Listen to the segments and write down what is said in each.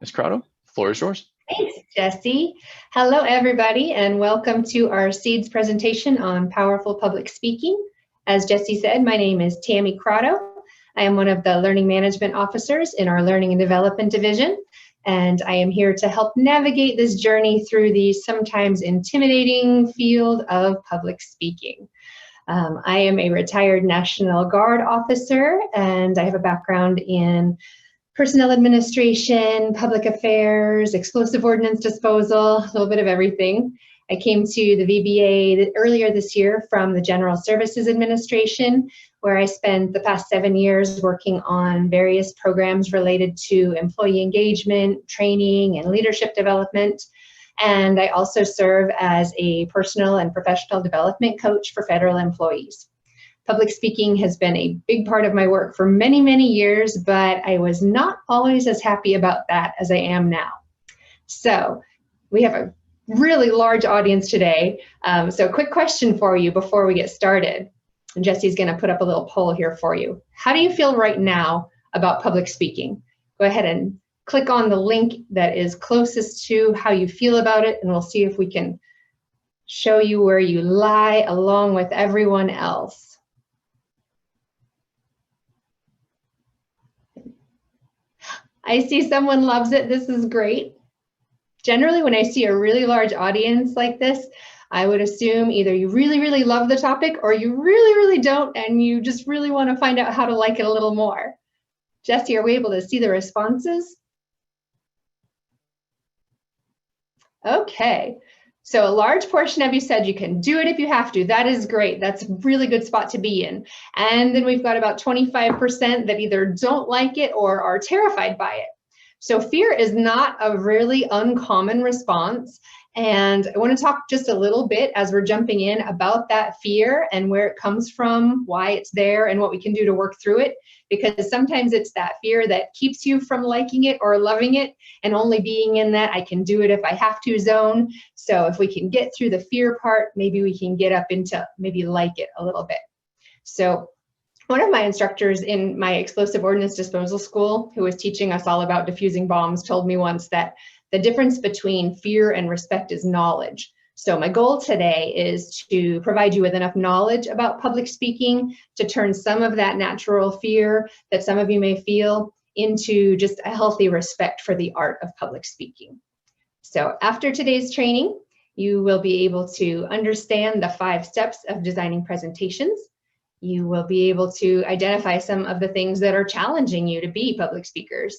Ms. Croteau, the floor is yours. Thanks, Jesse. Hello, everybody, and welcome to our SEEDS presentation on powerful public speaking. As Jesse said, my name is Tammi Croteau. I am one of the Learning Management Officers in our Learning and Development Division, and I am here to help navigate this journey through the sometimes intimidating field of public speaking. I am a retired National Guard officer, and I have a background in personnel administration, public affairs, explosive ordnance disposal, a little bit of everything. I came to the VBA earlier this year from the General Services Administration, where I spent the past 7 years working on various programs related to employee engagement, training, and leadership development. And I also serve as a personal and professional development coach for federal employees. Public speaking has been a big part of my work for many, many years, but I was not always as happy about that as I am now. So we have a really large audience today. So a quick question for you before we get started. And Jesse's going to put up a little poll here for you. How do you feel right now about public speaking? Go ahead and click on the link that is closest to how you feel about it, and we'll see if we can show you where you lie along with everyone else. I see someone loves it. This is great. Generally, when I see a really large audience like this, I would assume either you really, really love the topic or you really, really don't, and you just really want to find out how to like it a little more. Jesse, are we able to see the responses? Okay, so a large portion of you said you can do it if you have to. That is great. That's a really good spot to be in. And then we've got about 25% that either don't like it or are terrified by it. So fear is not a really uncommon response. And I want to talk just a little bit as we're jumping in about that fear and where it comes from, why it's there, and what we can do to work through it. Because sometimes it's that fear that keeps you from liking it or loving it, and only being in that I can do it if I have to zone. So if we can get through the fear part, maybe we can get up into maybe like it a little bit. So one of my instructors in my explosive ordnance disposal school, who was teaching us all about diffusing bombs, told me once that the difference between fear and respect is knowledge. So my goal today is to provide you with enough knowledge about public speaking to turn some of that natural fear that some of you may feel into just a healthy respect for the art of public speaking. So after today's training, you will be able to understand the 5 steps of designing presentations. You will be able to identify some of the things that are challenging you to be public speakers.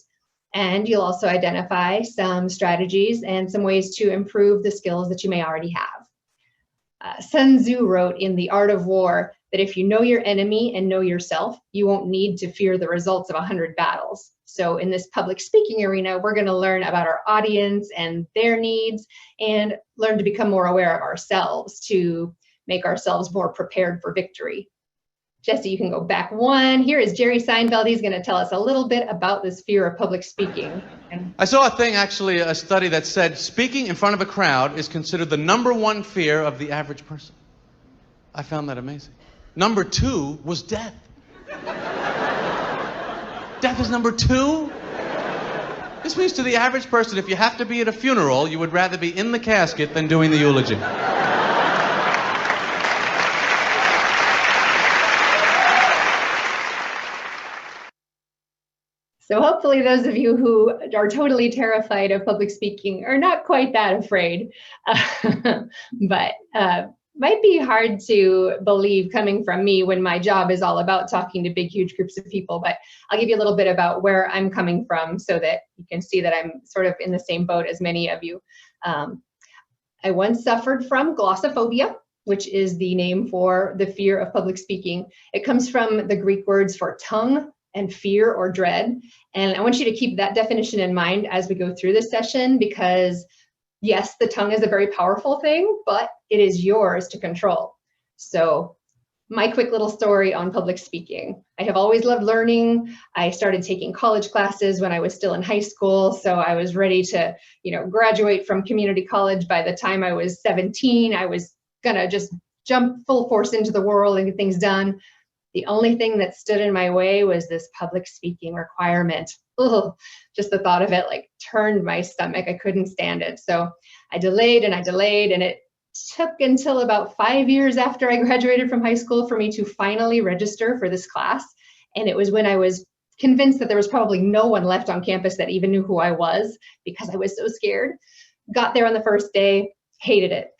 And you'll also identify some strategies and some ways to improve the skills that you may already have. Sun Tzu wrote in The Art of War that if you know your enemy and know yourself, you won't need to fear the results of 100 battles. So in this public speaking arena, we're going to learn about our audience and their needs and learn to become more aware of ourselves to make ourselves more prepared for victory. Jesse, you can go back one. Here is Jerry Seinfeld. He's going to tell us a little bit about this fear of public speaking. I saw a thing, actually, a study that said speaking in front of a crowd is considered the #1 fear of the average person. I found that amazing. Number 2 was death. Death is number 2? This means to the average person, if you have to be at a funeral, you would rather be in the casket than doing the eulogy. So hopefully those of you who are totally terrified of public speaking are not quite that afraid, but might be hard to believe coming from me when my job is all about talking to big, huge groups of people. But I'll give you a little bit about where I'm coming from so that you can see that I'm sort of in the same boat as many of you. I once suffered from glossophobia, which is the name for the fear of public speaking. It comes from the Greek words for tongue and fear or dread. And I want you to keep that definition in mind as we go through this session, because yes, the tongue is a very powerful thing, but it is yours to control. So my quick little story on public speaking. I have always loved learning. I started taking college classes when I was still in high school. So I was ready to, graduate from community college. By the time I was 17, I was gonna just jump full force into the world and get things done. The only thing that stood in my way was this public speaking requirement. Ugh, just the thought of it like turned my stomach. I couldn't stand it. So I delayed and I delayed, and it took until about 5 years after I graduated from high school for me to finally register for this class. And it was when I was convinced that there was probably no one left on campus that even knew who I was because I was so scared. Got there on the first day, hated it.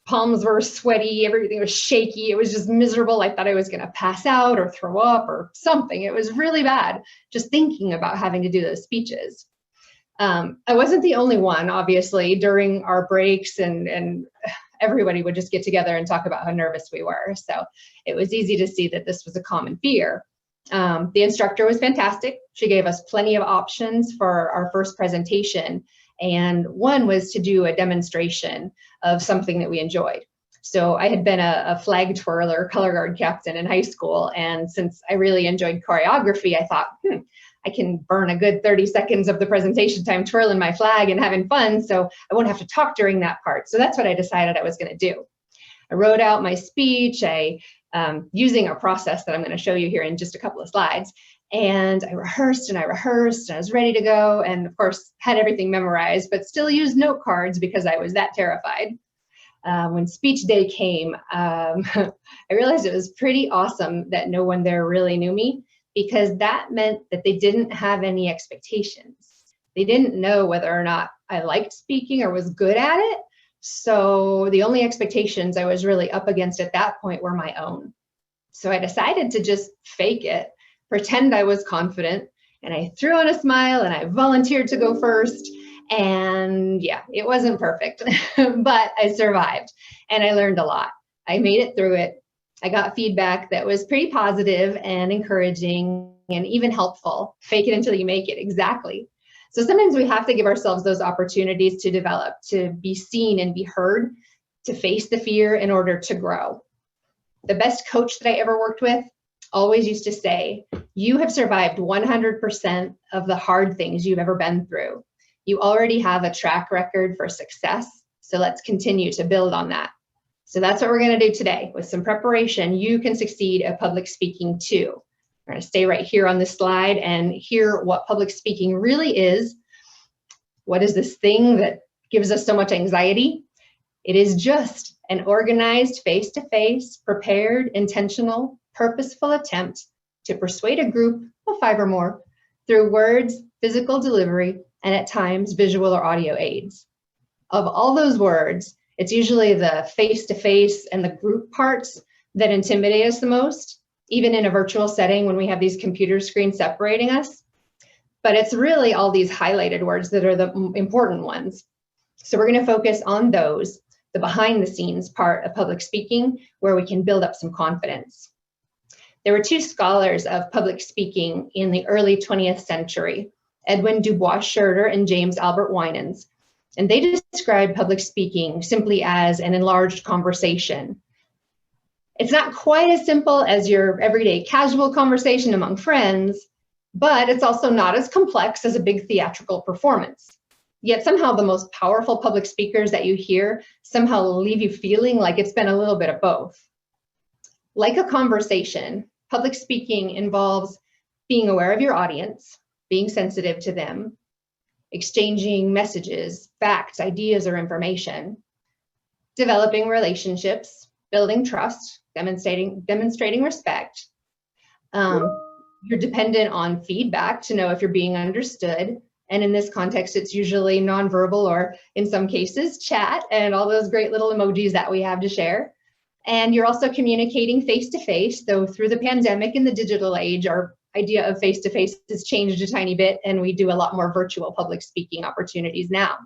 Palms were sweaty, everything was shaky. It was just miserable. I thought I was going to pass out or throw up or something. It was really bad just thinking about having to do those speeches. I wasn't the only one, obviously. During our breaks and everybody would just get together and talk about how nervous we were. So it was easy to see that this was a common fear. The instructor was fantastic. She gave us plenty of options for our first presentation. And one was to do a demonstration of something that we enjoyed. So I had been a flag twirler, color guard captain in high school. And since I really enjoyed choreography, I thought, I can burn a good 30 seconds of the presentation time twirling my flag and having fun, so I won't have to talk during that part. So that's what I decided I was going to do. I wrote out my speech, using a process that I'm going to show you here in just a couple of slides. And I rehearsed and I rehearsed and I was ready to go. And of course, had everything memorized, but still used note cards because I was that terrified. When speech day came, I realized it was pretty awesome that no one there really knew me, because that meant that they didn't have any expectations. They didn't know whether or not I liked speaking or was good at it. So the only expectations I was really up against at that point were my own. So I decided to just fake it, pretend I was confident, and I threw on a smile and I volunteered to go first. And yeah, it wasn't perfect, but I survived and I learned a lot. I made it through it. I got feedback that was pretty positive and encouraging and even helpful. Fake it until you make it, exactly. So sometimes we have to give ourselves those opportunities to develop, to be seen and be heard, to face the fear in order to grow. The best coach that I ever worked with always used to say, you have survived 100% of the hard things you've ever been through. You already have a track record for success, so let's continue to build on that. So that's what we're going to do today. With some preparation, you can succeed at public speaking too. We're going to stay right here on this slide and hear what public speaking really is. What is this thing that gives us so much anxiety? It is just an organized, face-to-face, prepared, intentional, purposeful attempt to persuade a group of 5 or more through words, physical delivery, and at times visual or audio aids. Of all those words, it's usually the face-to-face and the group parts that intimidate us the most, even in a virtual setting when we have these computer screens separating us. But it's really all these highlighted words that are the important ones. So we're going to focus on those, the behind-the-scenes part of public speaking, where we can build up some confidence. There were 2 scholars of public speaking in the early 20th century, Edwin Dubois Schroeder and James Albert Winans. And they described public speaking simply as an enlarged conversation. It's not quite as simple as your everyday casual conversation among friends, but it's also not as complex as a big theatrical performance. Yet somehow the most powerful public speakers that you hear somehow leave you feeling like it's been a little bit of both. Like a conversation, public speaking involves being aware of your audience, being sensitive to them, exchanging messages, facts, ideas, or information, developing relationships, building trust, demonstrating respect. You're dependent on feedback to know if you're being understood. And in this context, it's usually nonverbal or in some cases chat and all those great little emojis that we have to share. And you're also communicating face-to-face, though through the pandemic and the digital age, our idea of face-to-face has changed a tiny bit, and we do a lot more virtual public speaking opportunities now.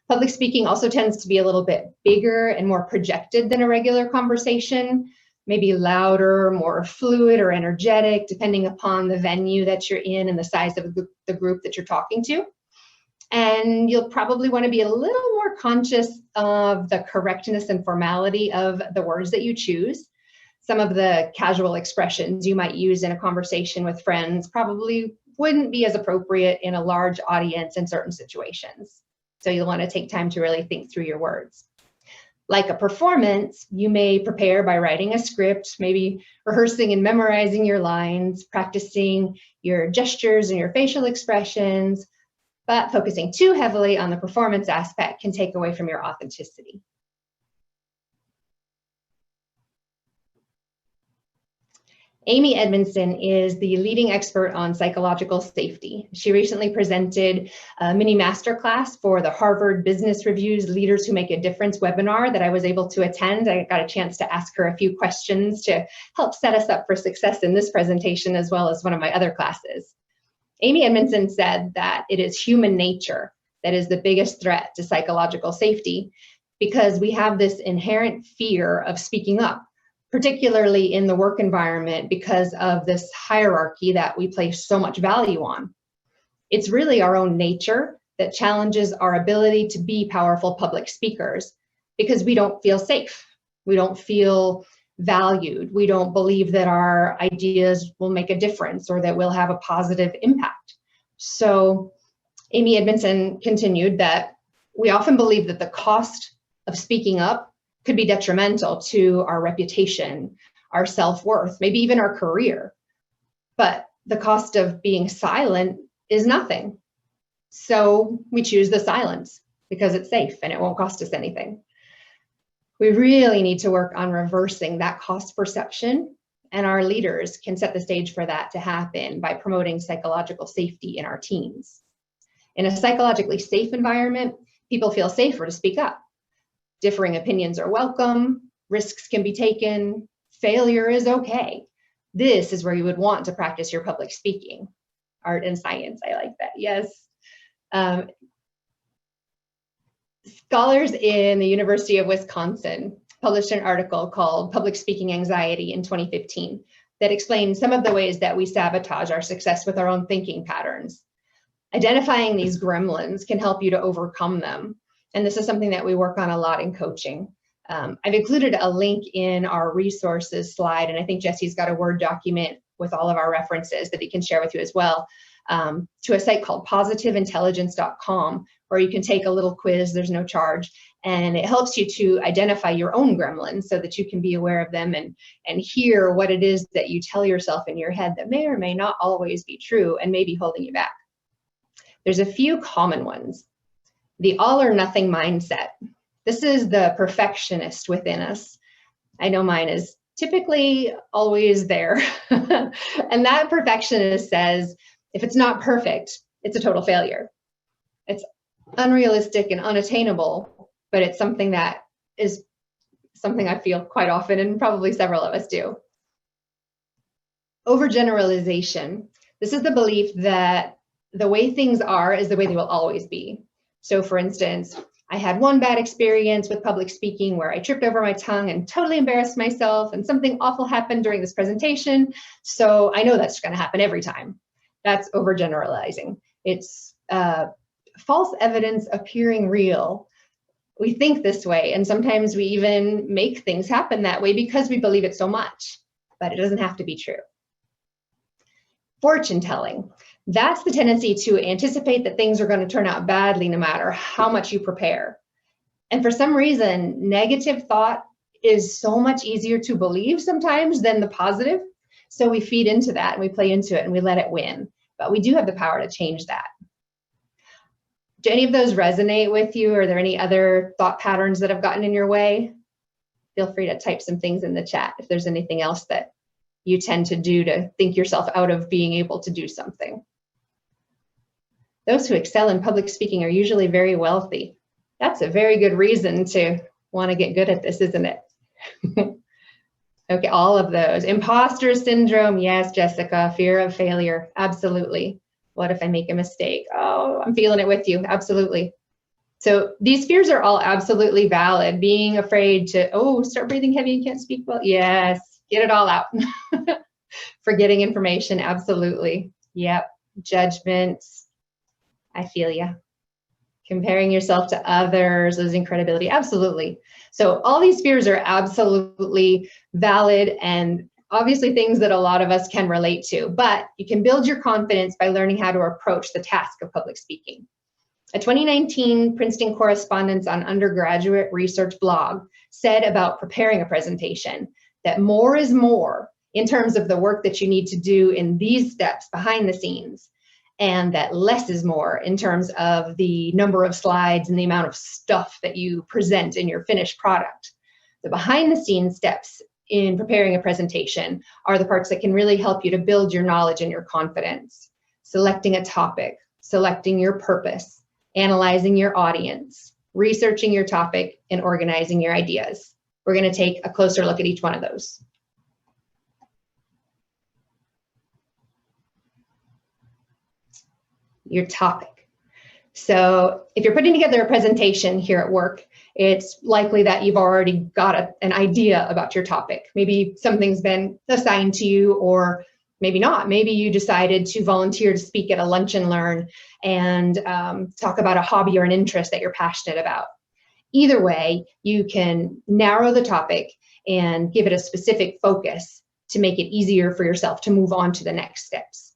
Public speaking also tends to be a little bit bigger and more projected than a regular conversation, maybe louder, more fluid or energetic, depending upon the venue that you're in and the size of the group that you're talking to. And you'll probably want to be a little more conscious of the correctness and formality of the words that you choose. Some of the casual expressions you might use in a conversation with friends probably wouldn't be as appropriate in a large audience in certain situations. So you'll want to take time to really think through your words. Like a performance, you may prepare by writing a script, maybe rehearsing and memorizing your lines, practicing your gestures and your facial expressions, but focusing too heavily on the performance aspect can take away from your authenticity. Amy Edmondson is the leading expert on psychological safety. She recently presented a mini masterclass for the Harvard Business Review's Leaders Who Make a Difference webinar that I was able to attend. I got a chance to ask her a few questions to help set us up for success in this presentation, as well as one of my other classes. Amy Edmondson said that it is human nature that is the biggest threat to psychological safety, because we have this inherent fear of speaking up, particularly in the work environment, because of this hierarchy that we place so much value on. It's really our own nature that challenges our ability to be powerful public speakers, because we don't feel safe. We don't feel valued. We don't believe that our ideas will make a difference or that we'll have a positive impact. So Amy Edmondson continued that we often believe that the cost of speaking up could be detrimental to our reputation, our self-worth, maybe even our career. But the cost of being silent is nothing. So we choose the silence because it's safe and it won't cost us anything. We really need to work on reversing that cost perception, and our leaders can set the stage for that to happen by promoting psychological safety in our teams. In a psychologically safe environment, people feel safer to speak up. Differing opinions are welcome, risks can be taken, failure is okay. This is where you would want to practice your public speaking. Art and science, I like that, yes. Scholars in the University of Wisconsin published an article called Public Speaking Anxiety in 2015 that explained some of the ways that we sabotage our success with our own thinking patterns. Identifying these gremlins can help you to overcome them. And this is something that we work on a lot in coaching. I've included a link in our resources slide, and I think Jesse's got a Word document with all of our references that he can share with you as well, to a site called positiveintelligence.com, where you can take a little quiz, there's no charge, and it helps you to identify your own gremlins so that you can be aware of them and hear what it is that you tell yourself in your head that may or may not always be true and may be holding you back. There's a few common ones. The all or nothing mindset. This is the perfectionist within us. I know mine is typically always there. And that perfectionist says, if it's not perfect, it's a total failure. It's unrealistic and unattainable, but it's something that is something I feel quite often, and probably several of us do. Overgeneralization. This is the belief that the way things are is the way they will always be. So for instance, I had one bad experience with public speaking where I tripped over my tongue and totally embarrassed myself, and something awful happened during this presentation. So I know that's going to happen every time. That's overgeneralizing. It's false evidence appearing real. We think this way, and sometimes we even make things happen that way because we believe it so much, but it doesn't have to be true. Fortune telling. That's the tendency to anticipate that things are going to turn out badly no matter how much you prepare. And for some reason, negative thought is so much easier to believe sometimes than the positive. So we feed into that and we play into it and we let it win. But we do have the power to change that. Do any of those resonate with you? Are there any other thought patterns that have gotten in your way? Feel free to type some things in the chat if there's anything else that you tend to do to think yourself out of being able to do something. Those who excel in public speaking are usually very wealthy. That's a very good reason to want to get good at this, isn't it? Okay, all of those. Imposter syndrome, yes, Jessica. Fear of failure, absolutely. What if I make a mistake? Oh, I'm feeling it with you, absolutely. So these fears are all absolutely valid. Being afraid to, start breathing heavy and can't speak well. Yes, get it all out. Forgetting information, absolutely. Yep, judgments. I feel you. Comparing yourself to others, losing credibility, absolutely. So all these fears are absolutely valid and obviously things that a lot of us can relate to, but you can build your confidence by learning how to approach the task of public speaking. A 2019 Princeton Correspondence on Undergraduate Research blog said about preparing a presentation that more is more in terms of the work that you need to do in these steps behind the scenes, and that less is more in terms of the number of slides and the amount of stuff that you present in your finished product. The behind the scenes steps in preparing a presentation are the parts that can really help you to build your knowledge and your confidence. Selecting a topic, selecting your purpose, analyzing your audience, researching your topic, and organizing your ideas. We're going to take a closer look at each one of those. Your topic. So if you're putting together a presentation here at work, it's likely that you've already got an idea about your topic. Maybe something's been assigned to you, or maybe not. Maybe you decided to volunteer to speak at a lunch and learn and talk about a hobby or an interest that you're passionate about. Either way, you can narrow the topic and give it a specific focus to make it easier for yourself to move on to the next steps.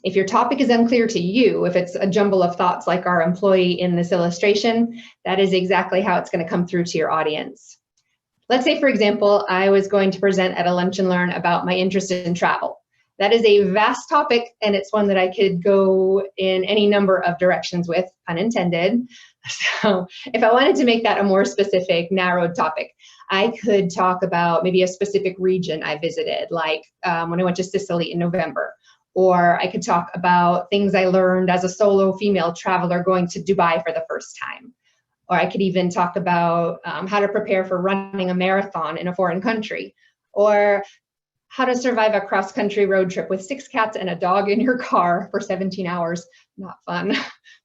If your topic is unclear to you, if it's a jumble of thoughts like our employee in this illustration, that is exactly how it's going to come through to your audience. Let's say, for example, I was going to present at a lunch and learn about my interest in travel. That is a vast topic, and it's one that I could go in any number of directions with, pun intended. So if I wanted to make that a more specific, narrowed topic, I could talk about maybe a specific region I visited, like when I went to Sicily in November. Or I could talk about things I learned as a solo female traveler going to Dubai for the first time. Or I could even talk about how to prepare for running a marathon in a foreign country. Or how to survive a cross-country road trip with 6 cats and a dog in your car for 17 hours. Not fun,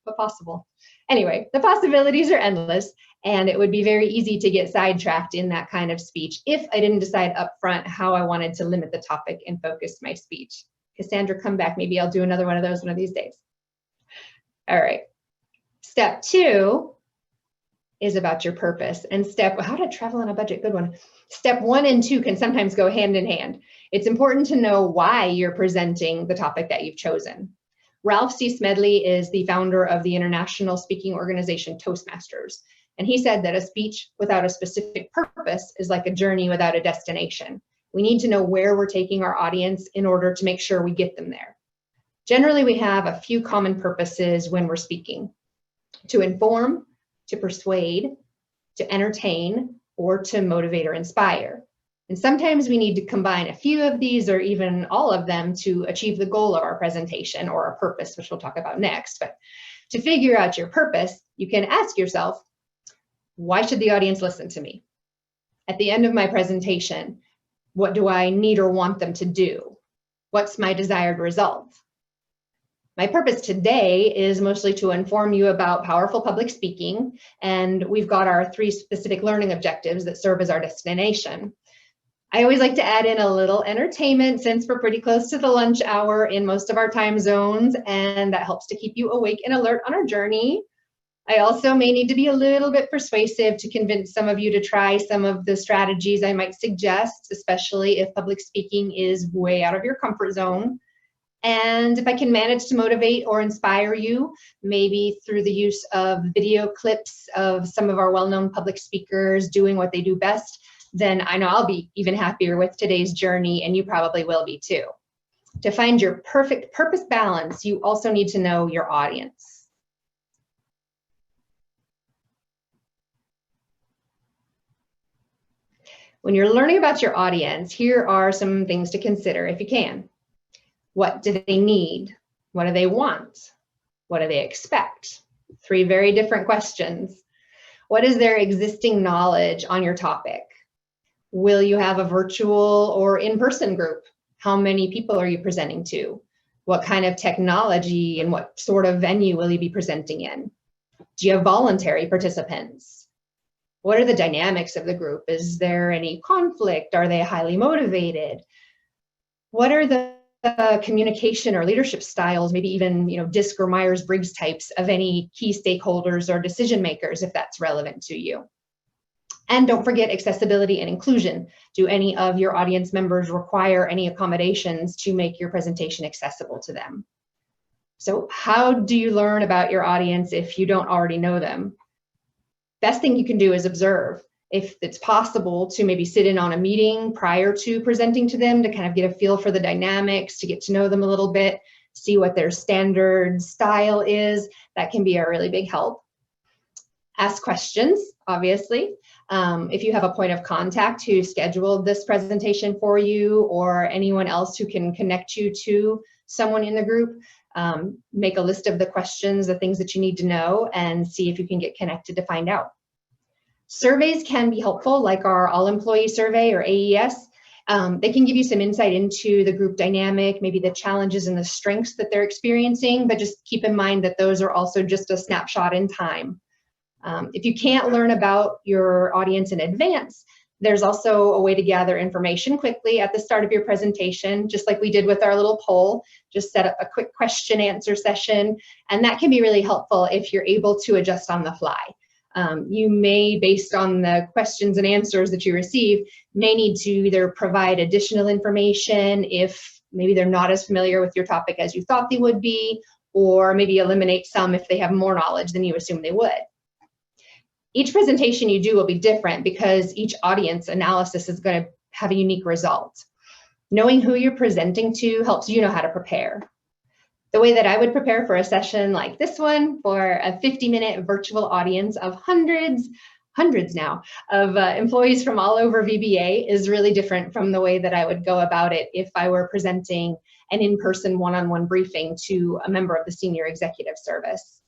but possible. Anyway, the possibilities are endless, and it would be very easy to get sidetracked in that kind of speech if I didn't decide up front how I wanted to limit the topic and focus my speech. Cassandra, come back. Maybe I'll do another one of those one of these days. All right. Step 2 is about your purpose. And how to travel on a budget, good one. Step 1 and 2 can sometimes go hand in hand. It's important to know why you're presenting the topic that you've chosen. Ralph C. Smedley is the founder of the international speaking organization Toastmasters. And he said that a speech without a specific purpose is like a journey without a destination. We need to know where we're taking our audience in order to make sure we get them there. Generally, we have a few common purposes when we're speaking: to inform, to persuade, to entertain, or to motivate or inspire. And sometimes we need to combine a few of these or even all of them to achieve the goal of our presentation or our purpose, which we'll talk about next. But to figure out your purpose, you can ask yourself, why should the audience listen to me? At the end of my presentation, what do I need or want them to do? What's my desired result? My purpose today is mostly to inform you about powerful public speaking, and we've got our 3 specific learning objectives that serve as our destination. I always like to add in a little entertainment since we're pretty close to the lunch hour in most of our time zones, and that helps to keep you awake and alert on our journey. I also may need to be a little bit persuasive to convince some of you to try some of the strategies I might suggest, especially if public speaking is way out of your comfort zone. And if I can manage to motivate or inspire you, maybe through the use of video clips of some of our well-known public speakers doing what they do best, then I know I'll be even happier with today's journey, and you probably will be too. To find your perfect purpose balance, you also need to know your audience. When you're learning about your audience, here are some things to consider if you can. What do they need? What do they want? What do they expect? 3 very different questions. What is their existing knowledge on your topic? Will you have a virtual or in-person group? How many people are you presenting to? What kind of technology and what sort of venue will you be presenting in? Do you have voluntary participants? What are the dynamics of the group? Is there any conflict? Are they highly motivated? What are the communication or leadership styles, maybe even DISC or Myers-Briggs types of any key stakeholders or decision makers, if that's relevant to you? And don't forget accessibility and inclusion. Do any of your audience members require any accommodations to make your presentation accessible to them? So how do you learn about your audience if you don't already know them? Best thing you can do is observe. If it's possible to maybe sit in on a meeting prior to presenting to them to kind of get a feel for the dynamics, to get to know them a little bit, see what their standard style is, that can be a really big help. Ask questions, obviously. If you have a point of contact who scheduled this presentation for you, or anyone else who can connect you to someone in the group, make a list of the questions, the things that you need to know, and see if you can get connected to find out. Surveys can be helpful, like our all-employee survey or AES. They can give you some insight into the group dynamic, maybe the challenges and the strengths that they're experiencing, but just keep in mind that those are also just a snapshot in time. If you can't learn about your audience in advance, there's also a way to gather information quickly at the start of your presentation, just like we did with our little poll. Just set up a quick question answer session, and that can be really helpful if you're able to adjust on the fly. You may, based on the questions and answers that you receive, may need to either provide additional information if maybe they're not as familiar with your topic as you thought they would be, or maybe eliminate some if they have more knowledge than you assume they would. Each presentation you do will be different because each audience analysis is going to have a unique result. Knowing who you're presenting to helps you know how to prepare. The way that I would prepare for a session like this one, for a 50-minute virtual audience of hundreds now of employees from all over VBA, is really different from the way that I would go about it if I were presenting an in-person one-on-one briefing to a member of the senior executive service.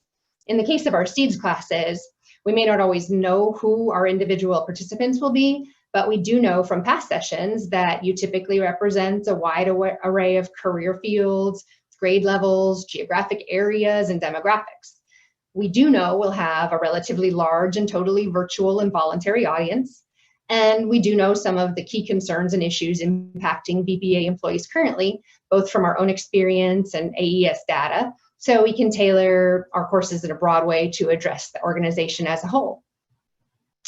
In the case of our seeds classes, we may not always know who our individual participants will be, but we do know from past sessions that you typically represent a wide array of career fields, grade levels, geographic areas, and demographics. We do know we'll have a relatively large and totally virtual and voluntary audience, and we do know some of the key concerns and issues impacting VBA employees currently, both from our own experience and AES data, so we can tailor our courses in a broad way to address the organization as a whole.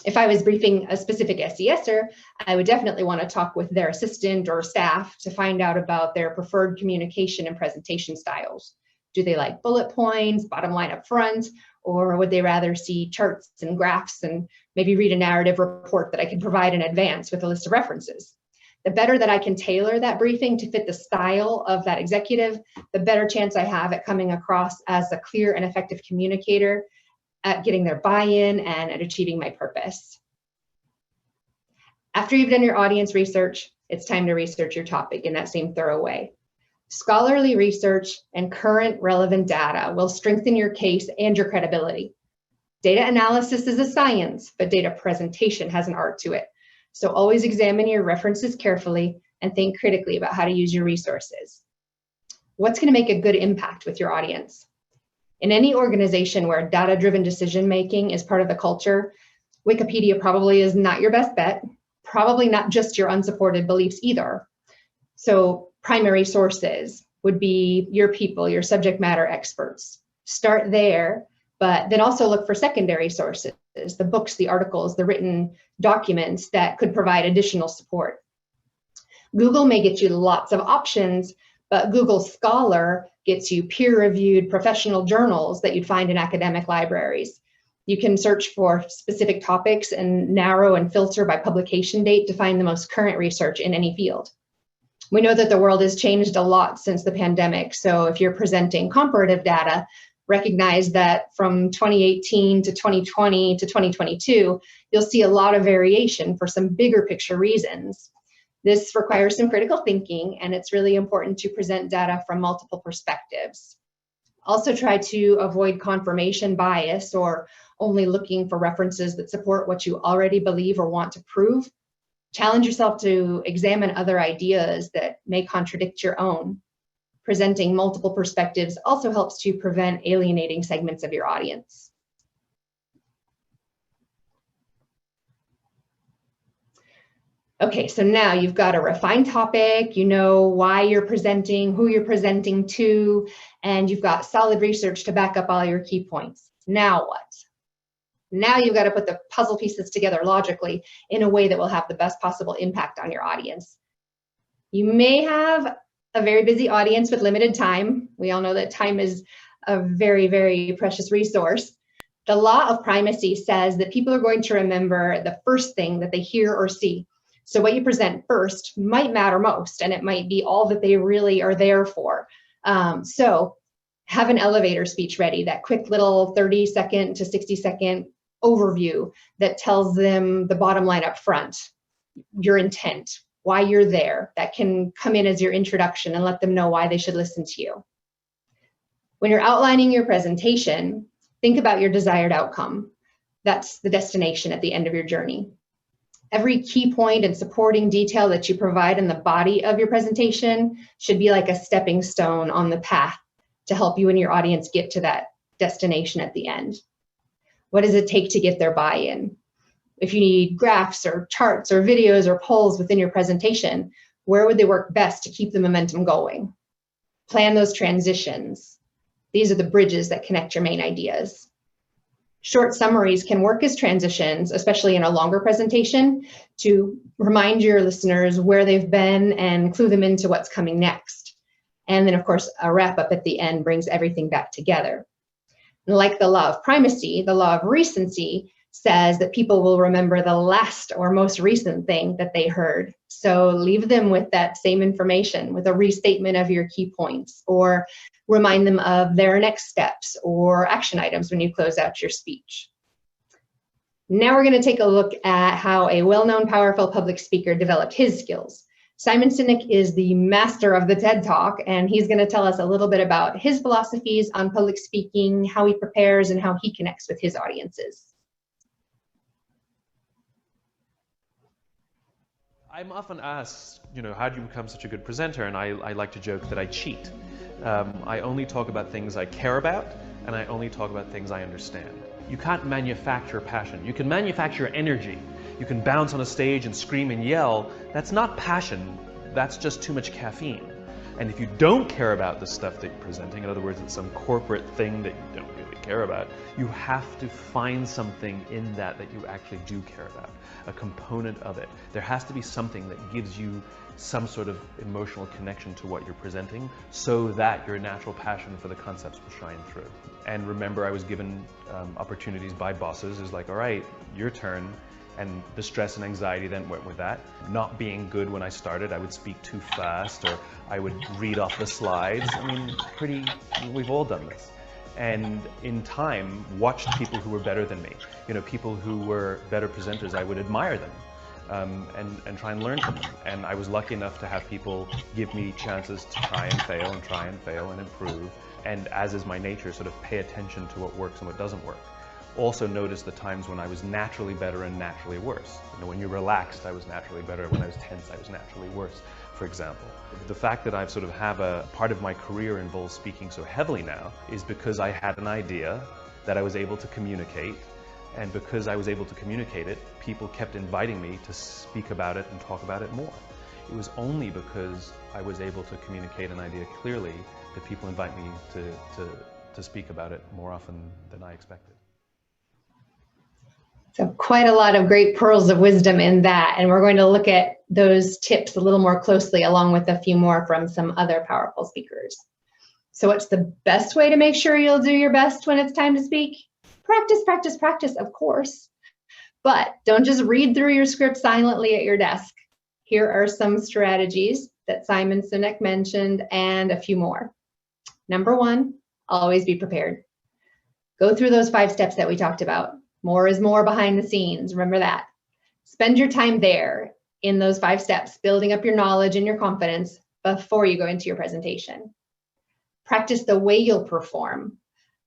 If I was briefing a specific SESer, I would definitely want to talk with their assistant or staff to find out about their preferred communication and presentation styles. Do they like bullet points, bottom line up front, or would they rather see charts and graphs and maybe read a narrative report that I could provide in advance with a list of references? The better that I can tailor that briefing to fit the style of that executive, the better chance I have at coming across as a clear and effective communicator, at getting their buy-in, and at achieving my purpose. After you've done your audience research, it's time to research your topic in that same thorough way. Scholarly research and current relevant data will strengthen your case and your credibility. Data analysis is a science, but data presentation has an art to it. So always examine your references carefully and think critically about how to use your resources. What's going to make a good impact with your audience? In any organization where data-driven decision-making is part of the culture, Wikipedia probably is not your best bet, probably not just your unsupported beliefs either. So primary sources would be your people, your subject matter experts. Start there, but then also look for secondary sources, the books, the articles, the written documents that could provide additional support. Google may get you lots of options, but Google Scholar gets you peer-reviewed professional journals that you'd find in academic libraries. You can search for specific topics and narrow and filter by publication date to find the most current research in any field. We know that the world has changed a lot since the pandemic, so if you're presenting comparative data, recognize that from 2018 to 2020 to 2022, you'll see a lot of variation for some bigger picture reasons. This requires some critical thinking, and it's really important to present data from multiple perspectives. Also try to avoid confirmation bias or only looking for references that support what you already believe or want to prove. Challenge yourself to examine other ideas that may contradict your own. Presenting multiple perspectives also helps to prevent alienating segments of your audience. Okay, so now you've got a refined topic, you know why you're presenting, who you're presenting to, and you've got solid research to back up all your key points. Now what? Now you've got to put the puzzle pieces together logically in a way that will have the best possible impact on your audience. You may have a very busy audience with limited time. We all know that time is a very, very precious resource. The law of primacy says that people are going to remember the first thing that they hear or see. So what you present first might matter most, and it might be all that they really are there for. So have an elevator speech ready, that quick little 30-second to 60-second overview that tells them the bottom line up front, your intent, why you're there. That can come in as your introduction and let them know why they should listen to you. When you're outlining your presentation, think about your desired outcome. That's the destination at the end of your journey. Every key point and supporting detail that you provide in the body of your presentation should be like a stepping stone on the path to help you and your audience get to that destination at the end. What does it take to get their buy-in? If you need graphs or charts or videos or polls within your presentation, where would they work best to keep the momentum going? Plan those transitions. These are the bridges that connect your main ideas. Short summaries can work as transitions, especially in a longer presentation, to remind your listeners where they've been and clue them into what's coming next. And then, of course, a wrap up at the end brings everything back together. And like the law of primacy, the law of recency says that people will remember the last or most recent thing that they heard. So leave them with that same information, with a restatement of your key points, or remind them of their next steps or action items when you close out your speech. Now we're going to take a look at how a well-known, powerful public speaker developed his skills. Simon Sinek is the master of the TED Talk, and he's going to tell us a little bit about his philosophies on public speaking, how he prepares, and how he connects with his audiences. I'm often asked, how do you become such a good presenter? And I like to joke that I cheat. I only talk about things I care about, and I only talk about things I understand. You can't manufacture passion. You can manufacture energy. You can bounce on a stage and scream and yell. That's not passion. That's just too much caffeine. And if you don't care about the stuff that you're presenting, in other words, it's some corporate thing that you don't really care about, you have to find something in that you actually do care about, a component of it. There has to be something that gives you some sort of emotional connection to what you're presenting so that your natural passion for the concepts will shine through. And remember, I was given opportunities by bosses. It's like, all right, your turn. And the stress and anxiety then went with that. Not being good when I started, I would speak too fast, or I would read off the slides. I mean, we've all done this. And in time, watched people who were better than me. People who were better presenters, I would admire them and try and learn from them. And I was lucky enough to have people give me chances to try and fail and improve. And as is my nature, sort of pay attention to what works and what doesn't work. Also notice the times when I was naturally better and naturally worse. When you're relaxed, I was naturally better. When I was tense, I was naturally worse, for example. The fact that I've sort of have a part of my career involves speaking so heavily now is because I had an idea that I was able to communicate. And because I was able to communicate it, people kept inviting me to speak about it and talk about it more. It was only because I was able to communicate an idea clearly that people invite me to speak about it more often than I expected. So quite a lot of great pearls of wisdom in that. And we're going to look at those tips a little more closely, along with a few more from some other powerful speakers. So what's the best way to make sure you'll do your best when it's time to speak? Practice, practice, practice, of course. But don't just read through your script silently at your desk. Here are some strategies that Simon Sinek mentioned and a few more. Number one, always be prepared. Go through those 5 steps that we talked about. More is more behind the scenes. Remember that. Spend your time there in those 5 steps, building up your knowledge and your confidence before you go into your presentation. Practice the way you'll perform.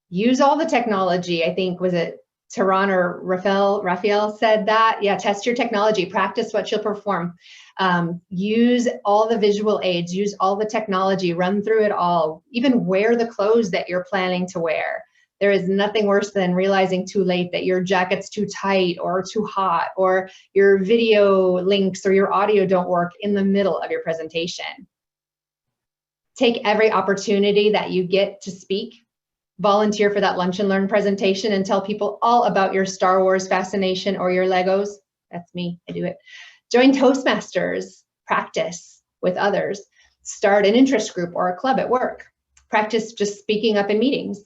Use all the technology. I think, was it Tehran or Raphael said that? Yeah, test your technology. Practice what you'll perform. Use all the visual aids. Use all the technology. Run through it all. Even wear the clothes that you're planning to wear. There is nothing worse than realizing too late that your jacket's too tight or too hot, or your video links or your audio don't work in the middle of your presentation. Take every opportunity that you get to speak. Volunteer for that lunch and learn presentation and tell people all about your Star Wars fascination or your Legos. That's me, I do it. Join Toastmasters, practice with others. Start an interest group or a club at work. Practice just speaking up in meetings.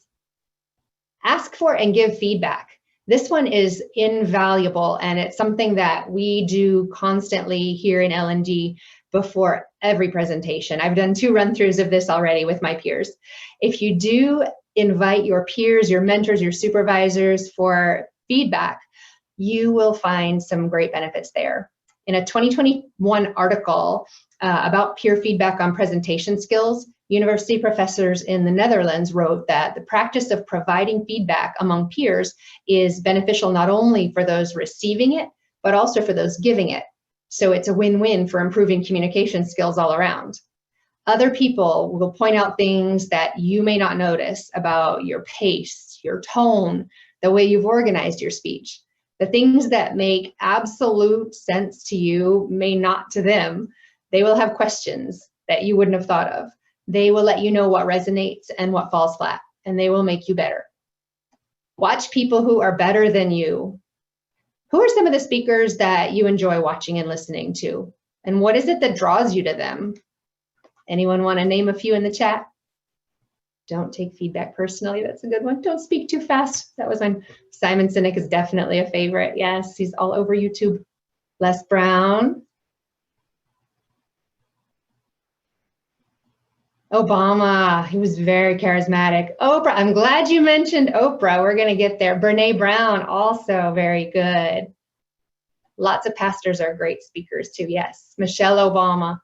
Ask for and give feedback. This one is invaluable, and it's something that we do constantly here in L&D before every presentation. I've done 2 run-throughs of this already with my peers. If you do invite your peers, your mentors, your supervisors for feedback, you will find some great benefits there. In a 2021 article about peer feedback on presentation skills, university professors in the Netherlands wrote that the practice of providing feedback among peers is beneficial not only for those receiving it, but also for those giving it. So it's a win-win for improving communication skills all around. Other people will point out things that you may not notice about your pace, your tone, the way you've organized your speech. The things that make absolute sense to you may not to them. They will have questions that you wouldn't have thought of. They will let you know what resonates and what falls flat, and they will make you better. Watch people who are better than you. Who are some of the speakers that you enjoy watching and listening to? And what is it that draws you to them? Anyone want to name a few in the chat? Don't take feedback personally. That's a good one. Don't speak too fast. That was one. Simon Sinek is definitely a favorite. Yes, he's all over YouTube. Les Brown. Obama, he was very charismatic. Oprah, I'm glad you mentioned Oprah. We're going to get there. Brene Brown, also very good. Lots of pastors are great speakers too. Yes, Michelle Obama.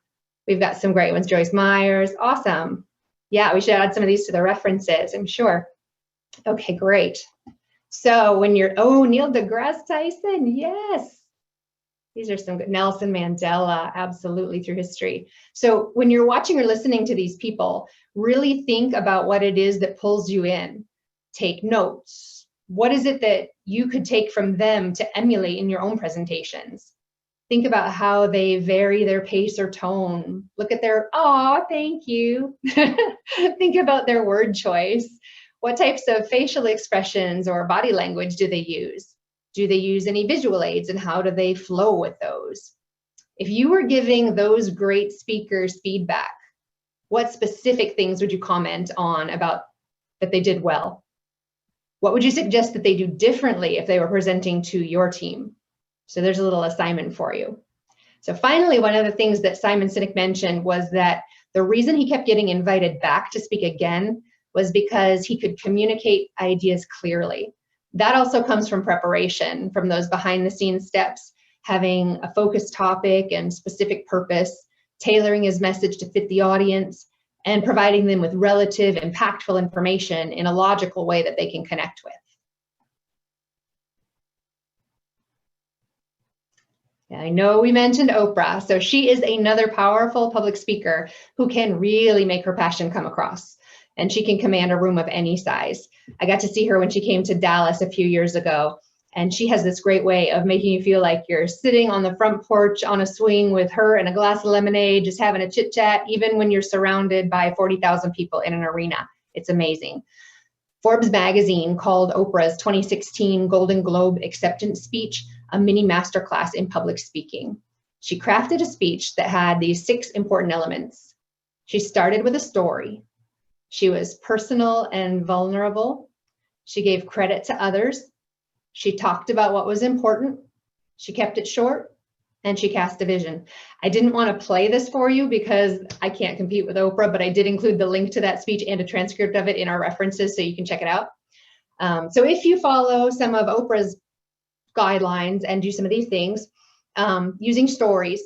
We've got some great ones. Joyce Myers, awesome. Yeah, we should add some of these to the references, I'm sure. Okay, great. So when you're, Neil deGrasse Tyson, yes. These are some good, Nelson Mandela, absolutely, through history. So when you're watching or listening to these people, really think about what it is that pulls you in. Take notes. What is it that you could take from them to emulate in your own presentations? Think about how they vary their pace or tone. Look at their, "Aw, thank you." Think about their word choice. What types of facial expressions or body language do they use? Do they use any visual aids, and how do they flow with those? If you were giving those great speakers feedback, what specific things would you comment on about that they did well? What would you suggest that they do differently if they were presenting to your team? So there's a little assignment for you. So finally, one of the things that Simon Sinek mentioned was that the reason he kept getting invited back to speak again was because he could communicate ideas clearly. That also comes from preparation, from those behind the scenes steps, having a focused topic and specific purpose, tailoring his message to fit the audience, and providing them with relative, impactful information in a logical way that they can connect with. I know we mentioned Oprah, so she is another powerful public speaker who can really make her passion come across, and she can command a room of any size. I got to see her when she came to Dallas a few years ago, and she has this great way of making you feel like you're sitting on the front porch on a swing with her and a glass of lemonade, just having a chit chat, even when you're surrounded by 40,000 people in an arena. It's amazing. Forbes magazine called Oprah's 2016 Golden Globe acceptance speech a mini masterclass in public speaking. She crafted a speech that had these 6 important elements. She started with a story. She was personal and vulnerable. She gave credit to others. She talked about what was important. She kept it short, and she cast a vision. I didn't want to play this for you because I can't compete with Oprah, but I did include the link to that speech and a transcript of it in our references so you can check it out. So if you follow some of Oprah's guidelines and do some of these things, using stories,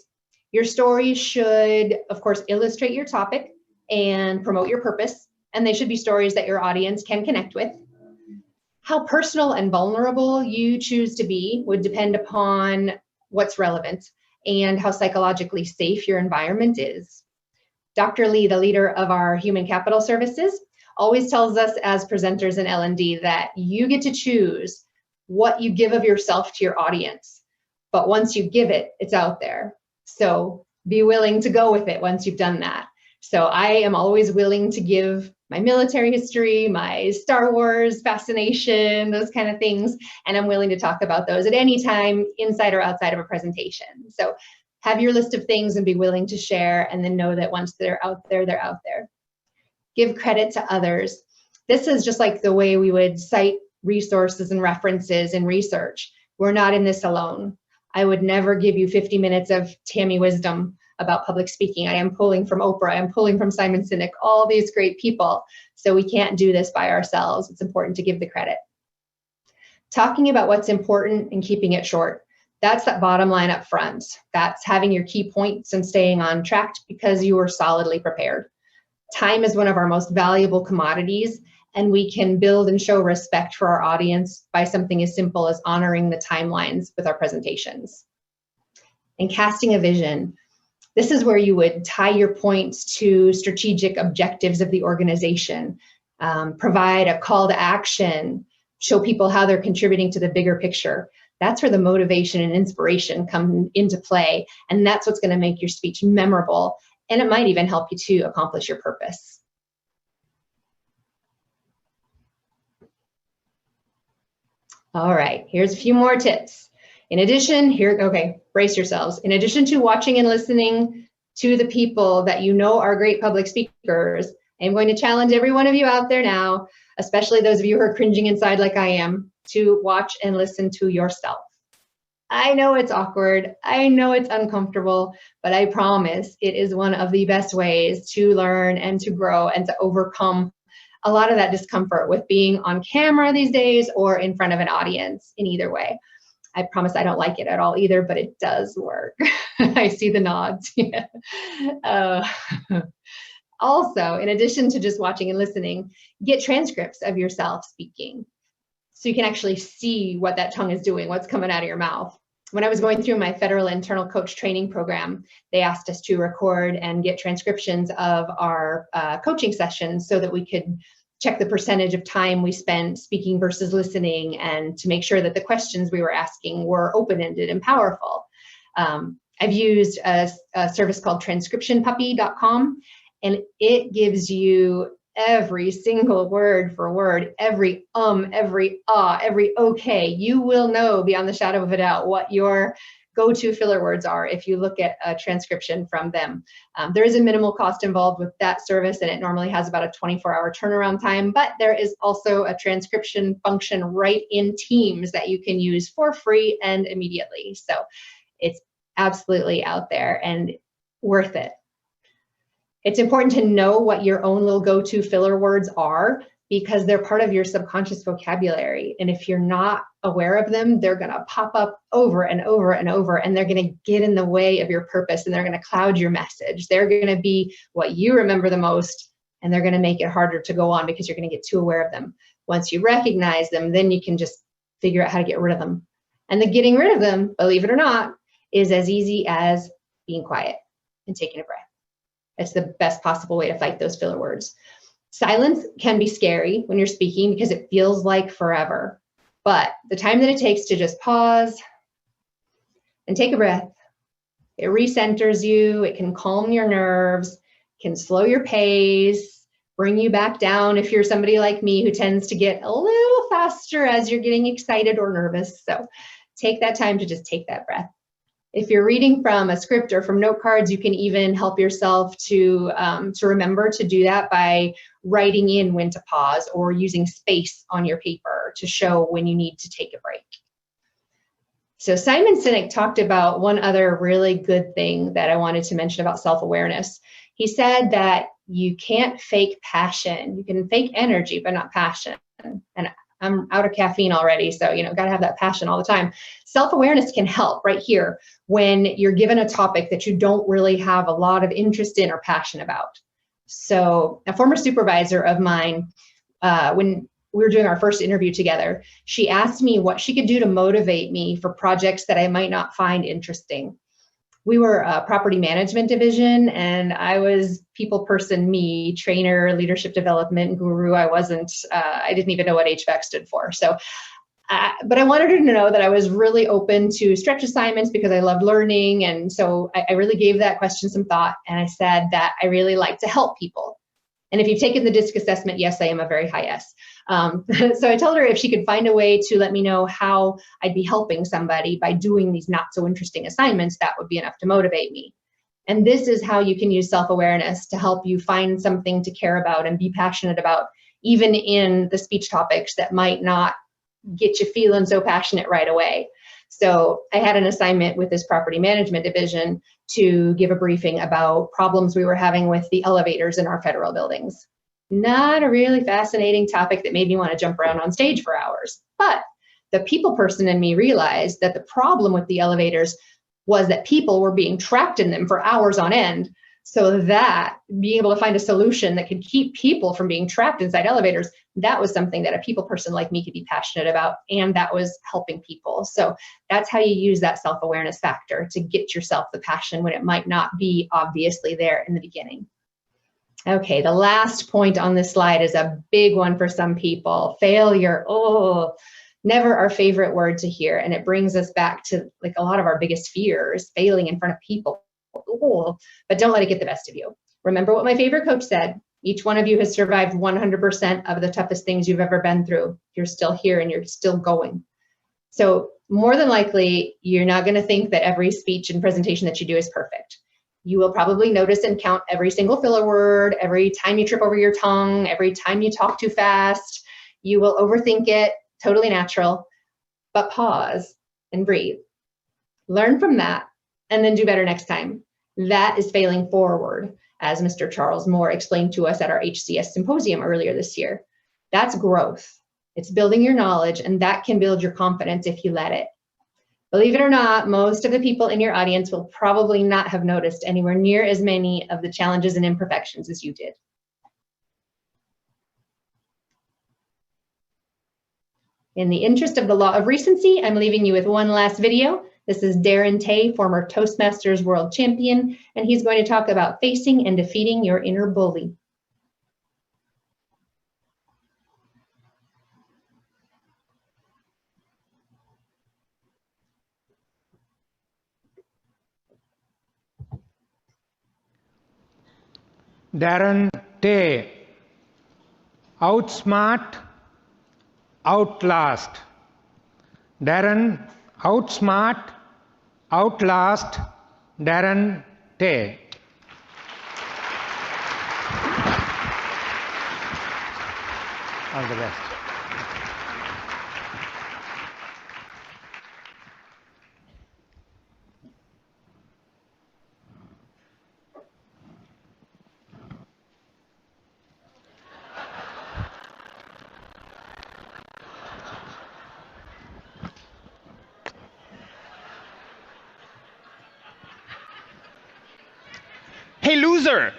your stories should, of course, illustrate your topic and promote your purpose, and they should be stories that your audience can connect with. How personal and vulnerable you choose to be would depend upon what's relevant and how psychologically safe your environment is. Dr. Lee, the leader of our human capital services, always tells us as presenters in L&D that you get to choose what you give of yourself to your audience. But once you give it, it's out there. So be willing to go with it once you've done that. So I am always willing to give my military history, my Star Wars fascination, those kind of things. And I'm willing to talk about those at any time, inside or outside of a presentation. So Have your list of things and be willing to share, and then know that once they're out there, they're out there. Give credit to others. This is just like the way we would cite resources and references in research. We're not in this alone. I would never give you 50 minutes of Tammi wisdom about public speaking. I am pulling from Oprah, I'm pulling from Simon Sinek, all these great people. So we can't do this by ourselves. It's important to give the credit. Talking about what's important and keeping it short. That's that bottom line up front. That's having your key points and staying on track because you were solidly prepared. Time is one of our most valuable commodities, and we can build and show respect for our audience by something as simple as honoring the timelines with our presentations. And casting a vision. This is where you would tie your points to strategic objectives of the organization, provide a call to action, show people how they're contributing to the bigger picture. That's where the motivation and inspiration come into play, and that's what's going to make your speech memorable, and it might even help you to accomplish your purpose. All right, here's a few more tips. In addition, brace yourselves. In addition to watching and listening to the people that you know are great public speakers, I'm going to challenge every one of you out there now, especially those of you who are cringing inside like I am, to watch and listen to yourself. I know it's awkward, I know it's uncomfortable, but I promise it is one of the best ways to learn and to grow and to overcome a lot of that discomfort with being on camera these days or in front of an audience. In either way, I promise I don't like it at all either, but it does work. I see the nods. Yeah. Also, in addition to just watching and listening, get transcripts of yourself speaking so you can actually see what that tongue is doing, what's coming out of your mouth. When I was going through my federal internal coach training program, they asked us to record and get transcriptions of our coaching sessions so that we could check the percentage of time we spent speaking versus listening, and to make sure that the questions we were asking were open-ended and powerful. I've used a service called transcriptionpuppy.com, and it gives you every single word for word, every every every okay. You will know beyond the shadow of a doubt what your go-to filler words are if you look at a transcription from them. There is a minimal cost involved with that service, and it normally has about a 24-hour turnaround time, but there is also a transcription function right in Teams that you can use for free and immediately. So it's absolutely out there and worth it. It's important to know what your own little go-to filler words are, because they're part of your subconscious vocabulary. And if you're not aware of them, they're going to pop up over and over and over, and they're going to get in the way of your purpose, and they're going to cloud your message. They're going to be what you remember the most, and they're going to make it harder to go on because you're going to get too aware of them. Once you recognize them, then you can just figure out how to get rid of them. And the getting rid of them, believe it or not, is as easy as being quiet and taking a breath. It's the best possible way to fight those filler words. Silence can be scary when you're speaking because it feels like forever. But the time that it takes to just pause and take a breath, it recenters you, it can calm your nerves, can slow your pace, bring you back down if you're somebody like me who tends to get a little faster as you're getting excited or nervous. So take that time to just take that breath. If you're reading from a script or from note cards, you can even help yourself to remember to do that by writing in when to pause, or using space on your paper to show when you need to take a break. So Simon Sinek talked about one other really good thing that I wanted to mention about self-awareness. He said that you can't fake passion. You can fake energy, but not passion. And I'm out of caffeine already, so got to have that passion all the time. Self-awareness can help right here when you're given a topic that you don't really have a lot of interest in or passion about. So a former supervisor of mine, when we were doing our first interview together, she asked me what she could do to motivate me for projects that I might not find interesting. We were a property management division, and I was people person me, trainer, leadership development guru. I didn't even know what HVAC stood for. So, but I wanted her to know that I was really open to stretch assignments because I loved learning. And so I really gave that question some thought. And I said that I really like to help people. And if you've taken the DISC assessment, yes, I am a very high S. So I told her if she could find a way to let me know how I'd be helping somebody by doing these not so interesting assignments, that would be enough to motivate me. And this is how you can use self-awareness to help you find something to care about and be passionate about, even in the speech topics that might not get you feeling so passionate right away. So I had an assignment with this property management division to give a briefing about problems we were having with the elevators in our federal buildings. Not a really fascinating topic that made me want to jump around on stage for hours. But the people person in me realized that the problem with the elevators was that people were being trapped in them for hours on end. So that being able to find a solution that could keep people from being trapped inside elevators, that was something that a people person like me could be passionate about, and that was helping people. So that's how you use that self-awareness factor to get yourself the passion when it might not be obviously there in the beginning. Okay, the last point on this slide is a big one for some people. Failure. Oh, never our favorite word to hear. And it brings us back to like a lot of our biggest fears, failing in front of people. Oh, but don't let it get the best of you. Remember what my favorite coach said. Each one of you has survived 100% of the toughest things you've ever been through. You're still here and you're still going. So more than likely, you're not going to think that every speech and presentation that you do is perfect. You will probably notice and count every single filler word, every time you trip over your tongue, every time you talk too fast. You will overthink it, totally natural, but pause and breathe. Learn from that and then do better next time. That is failing forward, as Mr. Charles Moore explained to us at our HCS symposium earlier this year. That's growth. It's building your knowledge, and that can build your confidence if you let it. Believe it or not, most of the people in your audience will probably not have noticed anywhere near as many of the challenges and imperfections as you did. In the interest of the law of recency, I'm leaving you with one last video. This is Darren Tay, former Toastmasters world champion, and he's going to talk about facing and defeating your inner bully. Darren Tay, outsmart, outlast. Darren, outsmart, outlast, Darren Tay. All the best. Hey loser,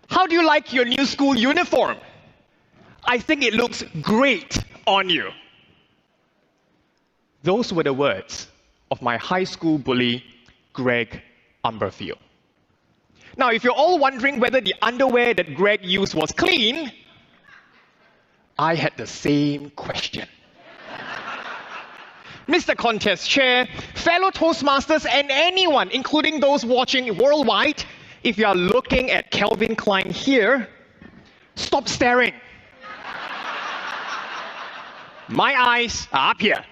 how do you like your new school uniform? I think it looks great on you. Those were the words of my high school bully, Greg Umberfield. Now, if you're all wondering whether the underwear that Greg used was clean, I had the same question. Mr. Contest Chair, fellow Toastmasters, and anyone, including those watching worldwide, if you are looking at Calvin Klein here, stop staring. My eyes are up here.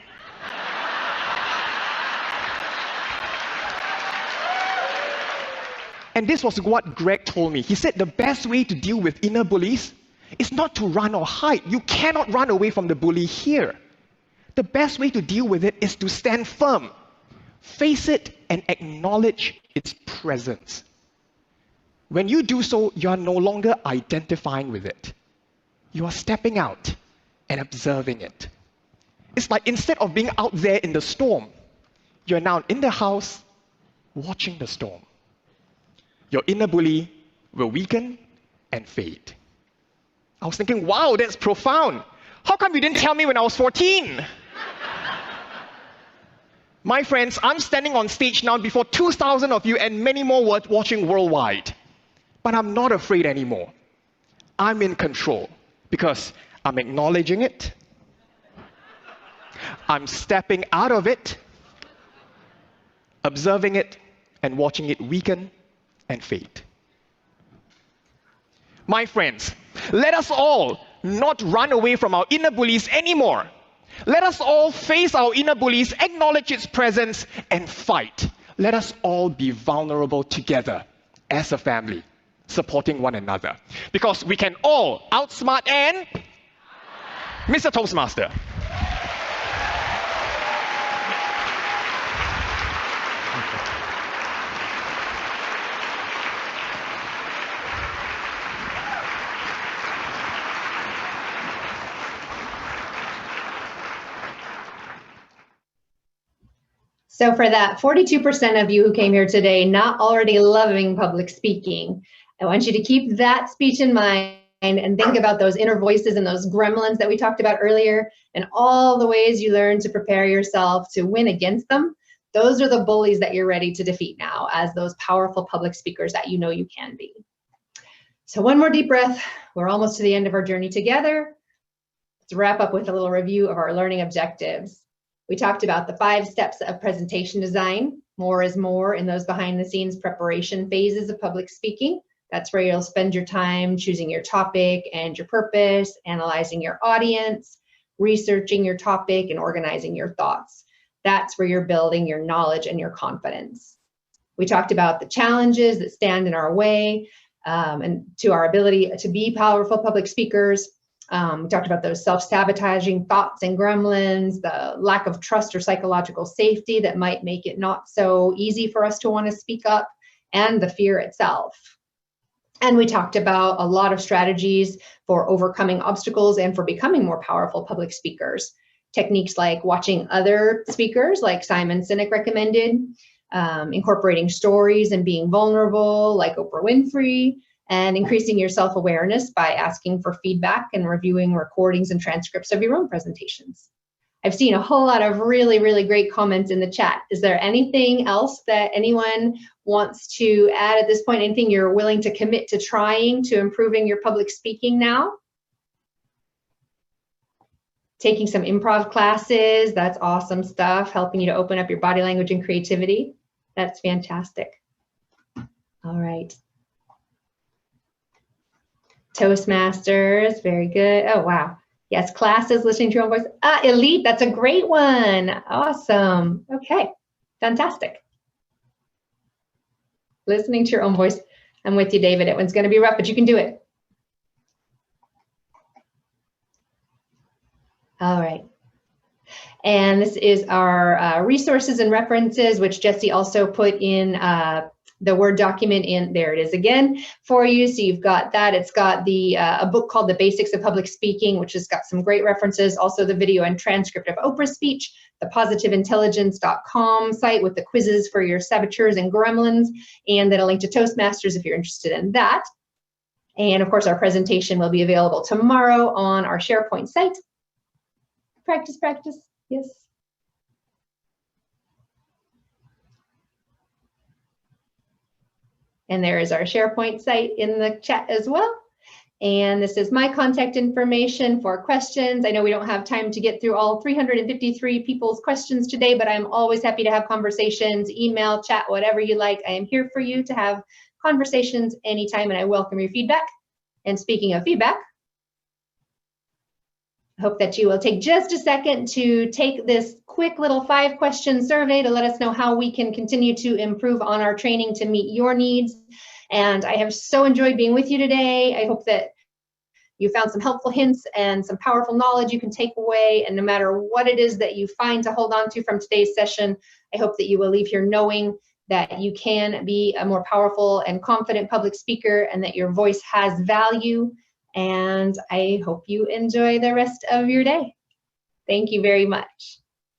And this was what Greg told me. He said the best way to deal with inner bullies is not to run or hide. You cannot run away from the bully here. The best way to deal with it is to stand firm, face it, and acknowledge its presence. When you do so, you are no longer identifying with it. You are stepping out and observing it. It's like instead of being out there in the storm, you're now in the house watching the storm. Your inner bully will weaken and fade. I was thinking, wow, that's profound. How come you didn't tell me when I was 14? My friends, I'm standing on stage now before 2,000 of you and many more watching worldwide. But I'm not afraid anymore. I'm in control because I'm acknowledging it. I'm stepping out of it, observing it, and watching it weaken and fade. My friends, let us all not run away from our inner bullies anymore. Let us all face our inner bullies, acknowledge its presence, and fight. Let us all be vulnerable together as a family, supporting one another. Because we can all outsmart and Mr. Toastmaster. So for that 42% of you who came here today not already loving public speaking, I want you to keep that speech in mind and think about those inner voices and those gremlins that we talked about earlier and all the ways you learn to prepare yourself to win against them. Those are the bullies that you're ready to defeat now as those powerful public speakers that you know you can be. So one more deep breath. We're almost to the end of our journey together. Let's wrap up with a little review of our learning objectives. We talked about the 5 steps of presentation design. More is more in those behind the scenes preparation phases of public speaking. That's where you'll spend your time choosing your topic and your purpose, analyzing your audience, researching your topic, and organizing your thoughts. That's where you're building your knowledge and your confidence. We talked about the challenges that stand in our way and to our ability to be powerful public speakers. We talked about those self-sabotaging thoughts and gremlins, the lack of trust or psychological safety that might make it not so easy for us to want to speak up, and the fear itself. And we talked about a lot of strategies for overcoming obstacles and for becoming more powerful public speakers. Techniques like watching other speakers, like Simon Sinek recommended, incorporating stories and being vulnerable, like Oprah Winfrey, and increasing your self-awareness by asking for feedback and reviewing recordings and transcripts of your own presentations. I've seen a whole lot of really, really great comments in the chat. Is there anything else that anyone wants to add at this point? Anything you're willing to commit to trying to improving your public speaking now? Taking some improv classes, that's awesome stuff, helping you to open up your body language and creativity. That's fantastic. All right. Toastmasters, very good. Oh, wow. Yes, classes, listening to your own voice. Elite, that's a great one. Awesome. Okay, fantastic. Listening to your own voice. I'm with you, David. It one's going to be rough, but you can do it. All right. And this is our resources and references, which Jesse also put in the Word document in. There it is again for you. So you've got that. It's got the a book called The Basics of Public Speaking, which has got some great references. Also the video and transcript of Oprah's speech, the positiveintelligence.com site with the quizzes for your saboteurs and gremlins, and then a link to Toastmasters if you're interested in that. And of course, our presentation will be available tomorrow on our SharePoint site. Practice, practice. Yes. And there is our SharePoint site in the chat as well. And this is my contact information for questions. I know we don't have time to get through all 353 people's questions today, but I'm always happy to have conversations, email, chat, whatever you like. I am here for you to have conversations anytime, and I welcome your feedback. And speaking of feedback, I hope that you will take just a second to take this quick little 5-question survey to let us know how we can continue to improve on our training to meet your needs. And I have so enjoyed being with you today. I hope that you found some helpful hints and some powerful knowledge you can take away. And no matter what it is that you find to hold on to from today's session, I hope that you will leave here knowing that you can be a more powerful and confident public speaker and that your voice has value. And I hope you enjoy the rest of your day. Thank you very much.